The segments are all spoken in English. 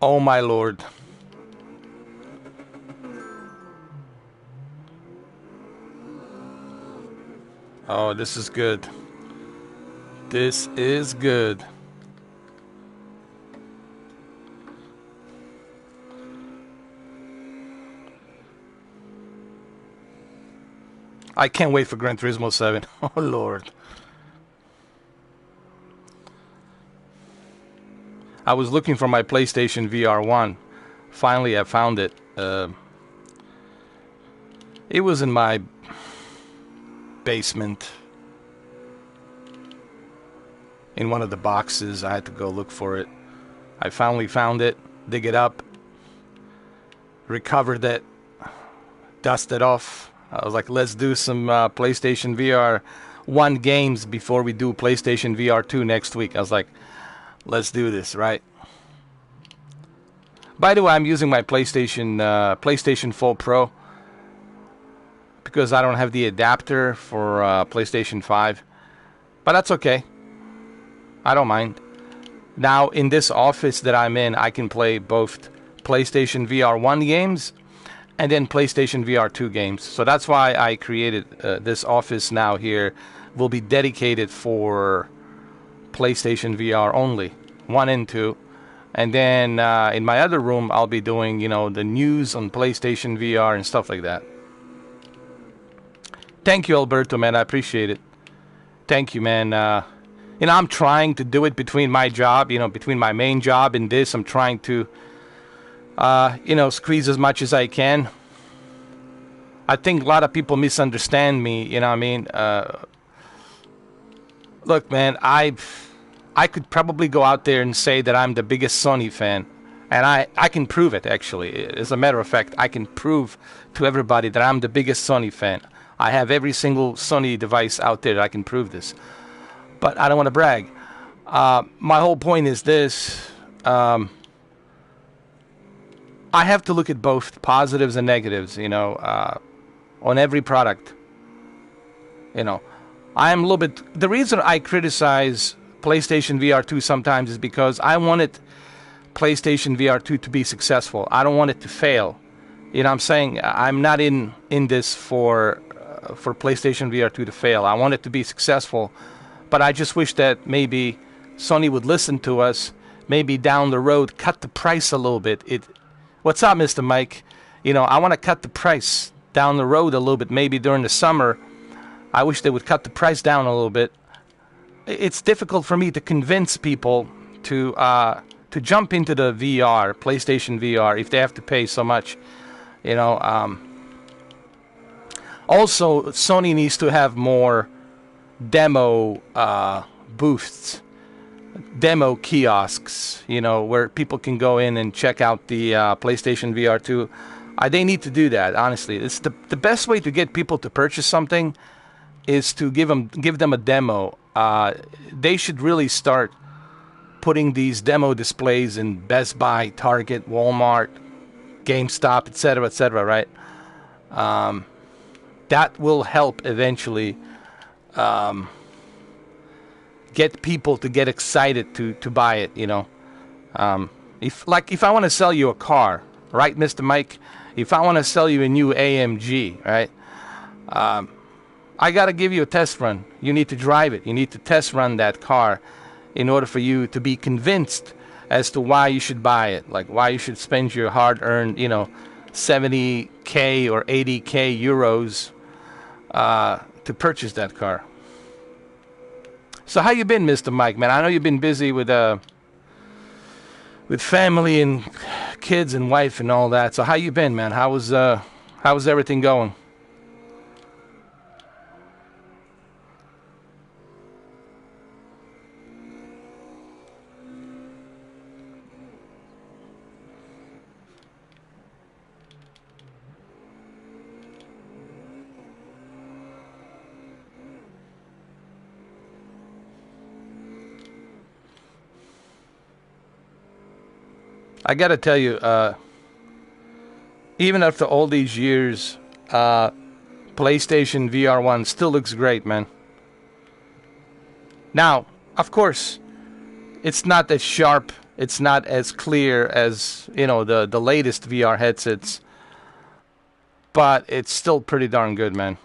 Oh my lord. Oh, this is good. This is good. I can't wait for Gran Turismo 7. Oh lord. I was looking for my PlayStation VR1. Finally, I found it. It was in my basement. In one of the boxes. I had to go look for it. I finally found it. Dig it up. Recovered it. Dust it off. I was like, let's do some PlayStation VR 1 games before we do PlayStation VR 2 next week. I was like, let's do this, right? By the way, I'm using my PlayStation 4 Pro because I don't have the adapter for PlayStation 5. But that's okay. I don't mind. Now, in this office that I'm in, I can play both PlayStation VR 1 games and then PlayStation VR 2 games. So that's why I created this office now here. Will be dedicated for PlayStation VR only, 1 and 2. And then in my other room, I'll be doing, you know, the news on PlayStation VR and stuff like that. Thank you, Alberto, man. I appreciate it. Thank you, man. You know, I'm trying to do it between my job, you know, between my main job and this. I'm trying to, you know, squeeze as much as I can. I think a lot of people misunderstand me, you know what I mean? Look, man, I could probably go out there and say that I'm the biggest Sony fan. And I can prove it, actually. As a matter of fact, I can prove to everybody that I'm the biggest Sony fan. I have every single Sony device out there that I can prove this. But I don't want to brag. My whole point is this. I have to look at both positives and negatives, you know, on every product. You know, I am a little bit... The reason I criticize PlayStation VR 2 sometimes is because I wanted PlayStation VR 2 to be successful. I don't want it to fail. You know what I'm saying? I'm not in this for PlayStation VR 2 to fail. I want it to be successful. But I just wish that maybe Sony would listen to us. Maybe down the road, cut the price a little bit. What's up, Mr. Mike? You know, I want to cut the price down the road a little bit. Maybe during the summer, I wish they would cut the price down a little bit. It's difficult for me to convince people to jump into the VR, PlayStation VR, if they have to pay so much. You know, also, Sony needs to have more demo booths, demo kiosks, you know, where people can go in and check out the PlayStation VR 2. They need to do that, honestly. It's the best way to get people to purchase something is to give them a demo. They should really start putting these demo displays in Best Buy, Target, Walmart, GameStop, etc., right? That will help eventually get people to get excited to buy it, you know. If I want to sell you a car, right, Mr. Mike? If I want to sell you a new AMG, right? I got to give you a test run. You need to drive it. You need to test run that car in order for you to be convinced as to why you should buy it, like why you should spend your hard-earned, you know, 70K or 80K euros to purchase that car. So how you been, Mr. Mike, man? I know you've been busy with family and kids and wife and all that. So how you been, man? How was everything going? I gotta tell you, even after all these years, PlayStation VR 1 still looks great, man. Now, of course, it's not as sharp It's not as clear as, you know, the latest VR headsets, but it's still pretty darn good, man.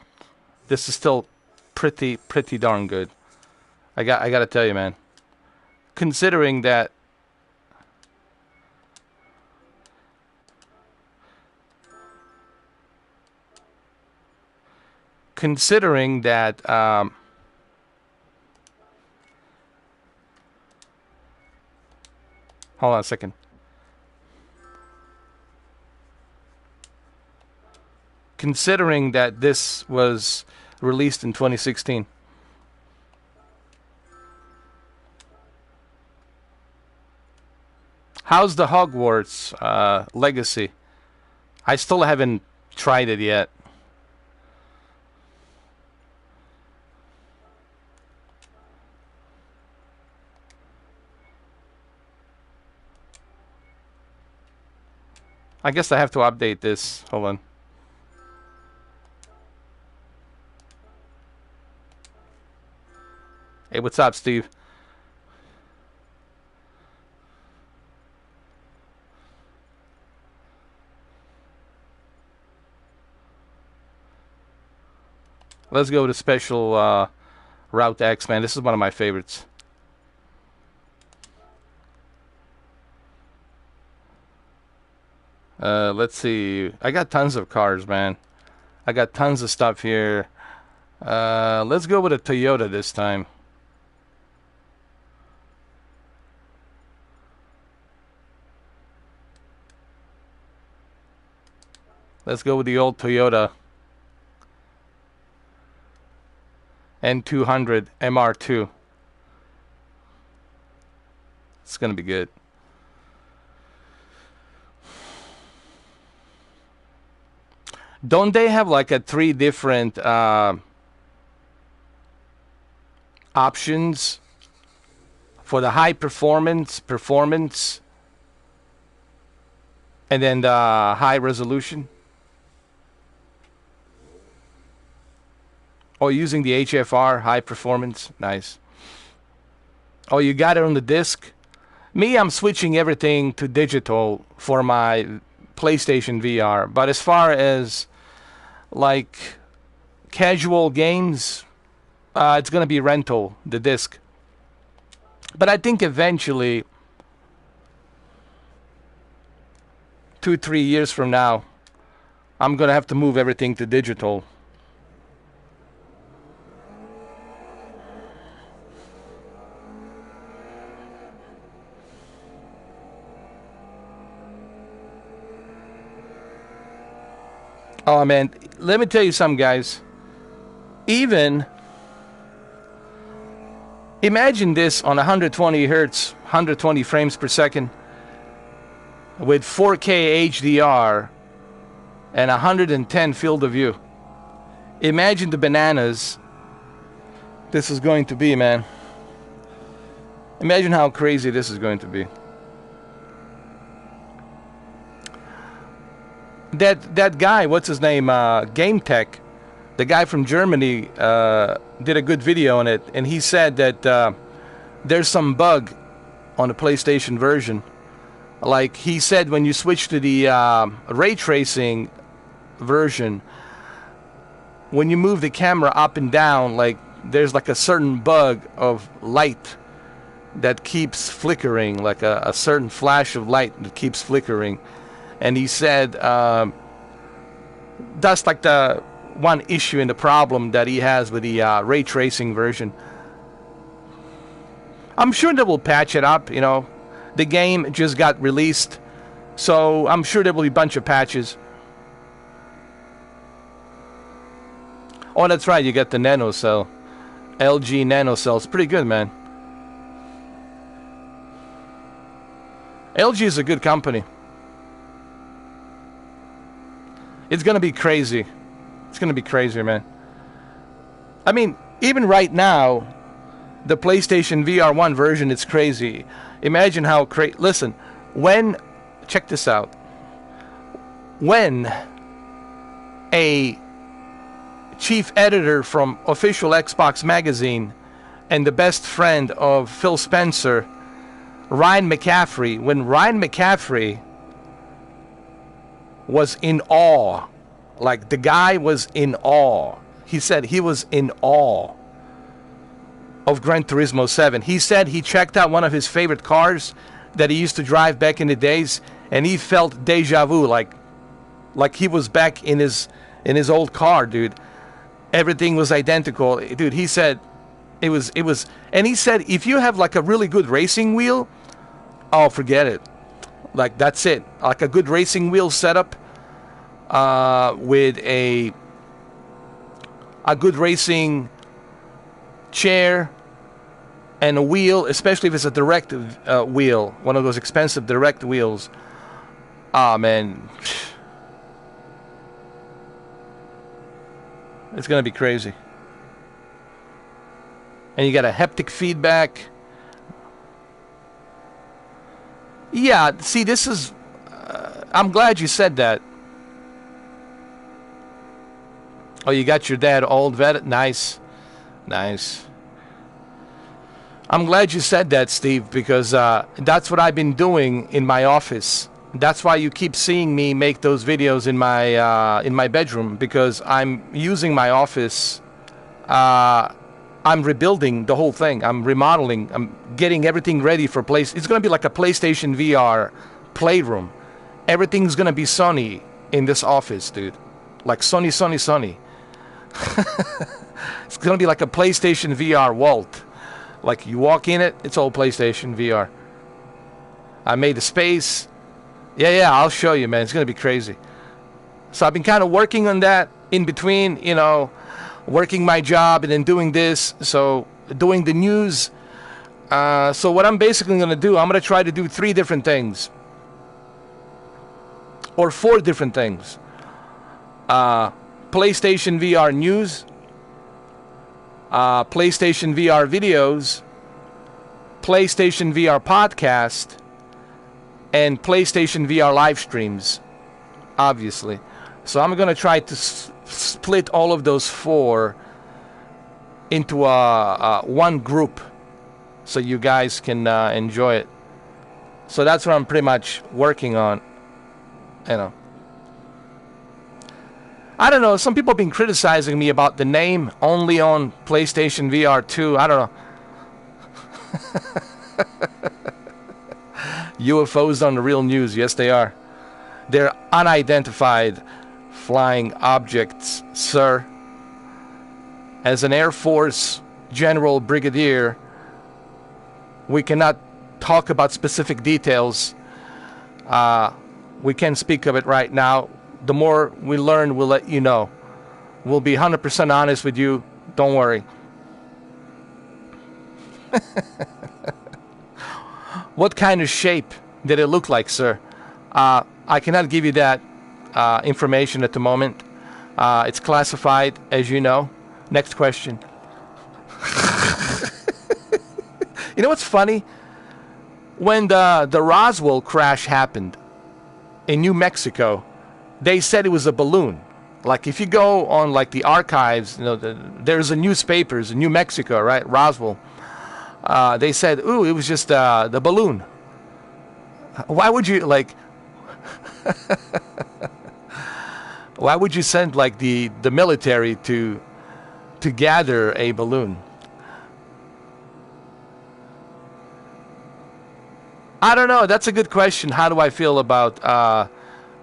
This is still pretty darn good. I gotta tell you, man. Considering that hold on a second. Considering that this was released in 2016. How's the Hogwarts Legacy? I still haven't tried it yet. I guess I have to update this. Hold on. Hey, what's up, Steve? Let's go to special Route X, man. This is one of my favorites. Let's see. I got tons of cars, man. I got tons of stuff here. Let's go with a Toyota this time. Let's go with the old Toyota N200 MR2. It's gonna be good. Don't they have like a 3 different options for the high performance, and then the high resolution? Oh, using the HFR, high performance. Nice. Oh, you got it on the disc? Me, I'm switching everything to digital for my PlayStation VR. But as far as like casual games, it's going to be rental, the disc. But I think eventually, 2-3 years from now, I'm going to have to move everything to digital. Oh man, let me tell you something, guys. Even imagine this on 120 hertz, 120 frames per second, with 4K HDR and 110 field of view. Imagine the bananas this is going to be, man. Imagine how crazy this is going to be. That guy, what's his name? Game Tech, the guy from Germany, did a good video on it, and he said that there's some bug on the PlayStation version. Like he said, when you switch to the ray tracing version, when you move the camera up and down, like there's like a certain bug of light that keeps flickering, like a certain flash of light that keeps flickering. And he said that's like the one issue in the problem that he has with the ray tracing version. I'm sure they will patch it up, you know. The game just got released, so I'm sure there will be a bunch of patches. Oh, that's right, you got the nano cell. LG nano cell. It's pretty good, man. LG is a good company. It's going to be crazy. It's going to be crazier, man. I mean, even right now, the PlayStation VR 1 version, it's crazy. Imagine how crazy. Listen, check this out. When a chief editor from official Xbox magazine and the best friend of Phil Spencer Ryan McCaffrey, when Ryan McCaffrey was in awe, like the guy was in awe. He said he was in awe of Gran Turismo 7. He said he checked out one of his favorite cars that he used to drive back in the days, and he felt deja vu, like he was back in his old car, dude. Everything was identical, dude. He said it was, and he said if you have like a really good racing wheel, oh, forget it. Like that's it. Like a good racing wheel setup, with a good racing chair and a wheel, especially if it's a direct wheel, one of those expensive direct wheels. Ah, man. It's going to be crazy. And you got a haptic feedback. Yeah, see, this is... I'm glad you said that. Oh, you got your dad old vet? Nice. Nice. I'm glad you said that, Steve, because that's what I've been doing in my office. That's why you keep seeing me make those videos in my bedroom, because I'm using my office. I'm rebuilding the whole thing. I'm remodeling. I'm getting everything ready for place. It's going to be like a PlayStation VR playroom. Everything's going to be Sony in this office, dude. Like Sony. It's going to be like a PlayStation VR vault. Like you walk in it, it's all PlayStation VR. I made a space. Yeah, I'll show you, man. It's going to be crazy. So I've been kind of working on that in between, you know, working my job and then doing this. So doing the news. So what I'm basically going to do, I'm going to try to do 3 different things. Or 4 different things. PlayStation VR news. PlayStation VR videos. PlayStation VR podcast. And PlayStation VR live streams, obviously. So I'm going to try to split all of those 4 into one group so you guys can enjoy it. So that's what I'm pretty much working on. You know. I don't know. Some people have been criticizing me about the name only on PlayStation VR 2. I don't know. UFOs on the real news. Yes, they are. They're unidentified flying objects, sir. As an Air Force General Brigadier, we cannot talk about specific details. We can't speak of it right now. The more we learn, we'll let you know. We'll be 100% honest with you. Don't worry. What kind of shape did it look like, sir? I cannot give you that information at the moment. It's classified, as you know. Next question. You know what's funny? When the Roswell crash happened in New Mexico, they said it was a balloon. Like if you go on like the archives, you know, there's a newspapers in New Mexico, right? Roswell. They said, "Ooh, it was just the balloon." Why would you like? Why would you send like the military to gather a balloon? I don't know. That's a good question. How do I feel about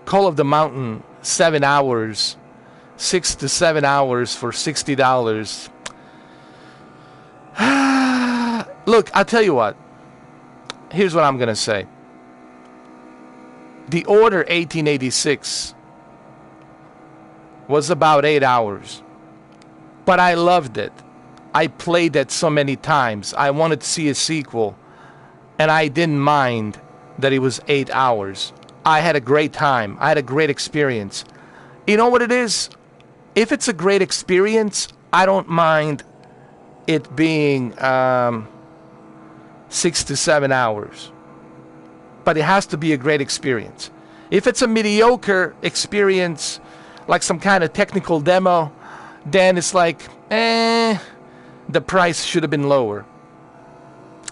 Call of the Mountain? 7 hours, 6 to 7 hours for $60. Look, I'll tell you what. Here's what I'm gonna say. The Order 1886 was about 8 hours, but I loved it. I played it so many times. I wanted to see a sequel, and I didn't mind that it was 8 hours. I had a great time. I had a great experience. You know what it is? If it's a great experience, I don't mind it being 6 to 7 hours. But it has to be a great experience. If it's a mediocre experience, like some kind of technical demo, then it's like, the price should have been lower.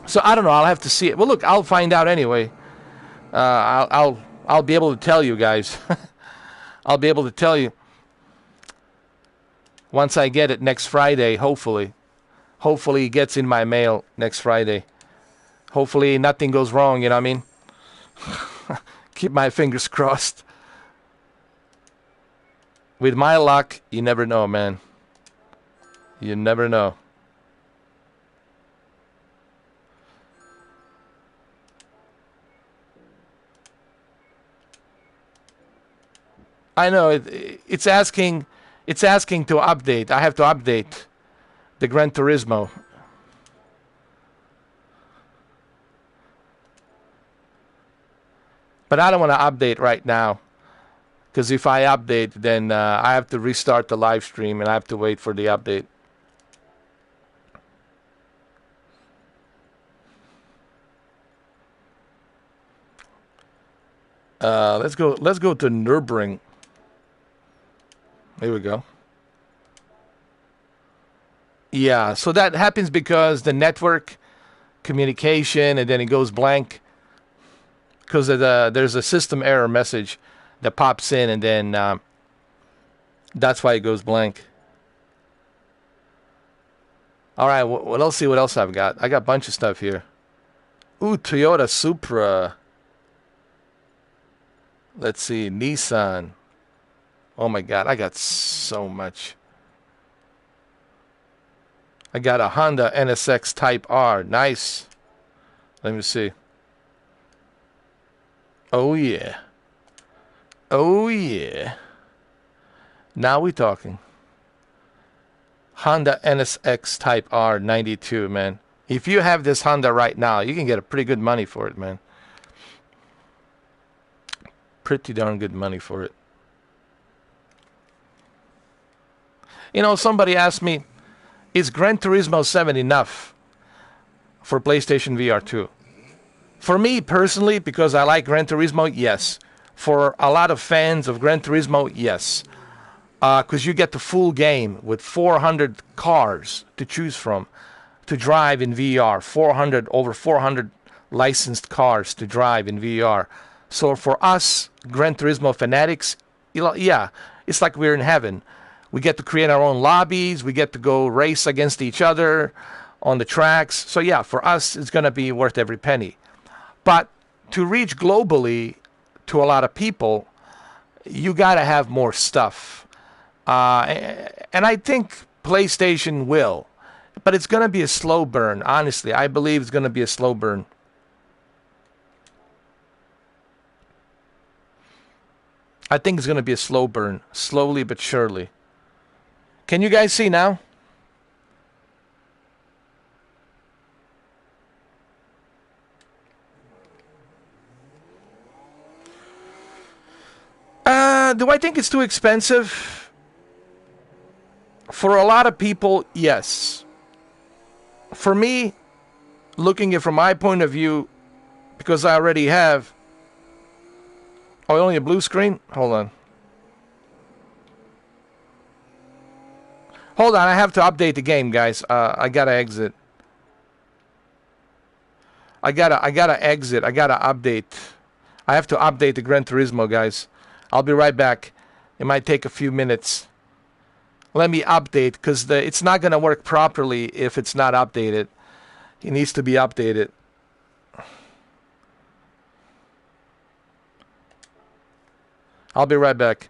So I don't know. I'll have to see it. Well, look, I'll find out anyway. I'll be able to tell you guys. I'll be able to tell you once I get it next Friday. Hopefully it gets in my mail next Friday. Hopefully nothing goes wrong. You know what I mean? Keep my fingers crossed. With my luck, you never know, man. You never know. I know it's asking to update. I have to update the Gran Turismo. But I don't want to update right now. Because if I update, then I have to restart the live stream and I have to wait for the update. Let's go to Nürburgring. Here we go. Yeah, so that happens because the network communication, and then it goes blank because there's a system error message that pops in, and then that's why it goes blank. All right, well, let's see what else I've got. I got a bunch of stuff here. Ooh, Toyota Supra. Let's see, Nissan. Oh my God, I got so much. I got a Honda NSX Type R. Nice. Let me see. Oh yeah. Oh yeah. Now we talking. Honda NSX Type R 92, man. If you have this Honda right now, you can get a pretty good money for it, man. Pretty darn good money for it. You know, somebody asked me, is Gran Turismo 7 enough for PlayStation VR 2? For me personally, because I like Gran Turismo, yes. For a lot of fans of Gran Turismo, yes. Because you get the full game with 400 cars to choose from to drive in VR. Over 400 licensed cars to drive in VR. So for us, Gran Turismo fanatics, yeah, it's like we're in heaven. We get to create our own lobbies. We get to go race against each other on the tracks. So yeah, for us, it's going to be worth every penny. But to reach globally to a lot of people, you got to have more stuff. And I think PlayStation will. But it's going to be a slow burn. Honestly, I believe it's going to be a slow burn. I think it's going to be a slow burn. Slowly but surely. Can you guys see now? Do I think it's too expensive? For a lot of people, yes. For me, looking at it from my point of view, because I already have... Oh, only a blue screen? Hold on. Hold on, I have to update the game, guys. I gotta exit. I gotta exit. I gotta update. I have to update the Gran Turismo, guys. I'll be right back. It might take a few minutes. Let me update, because it's not gonna work properly if it's not updated. It needs to be updated. I'll be right back.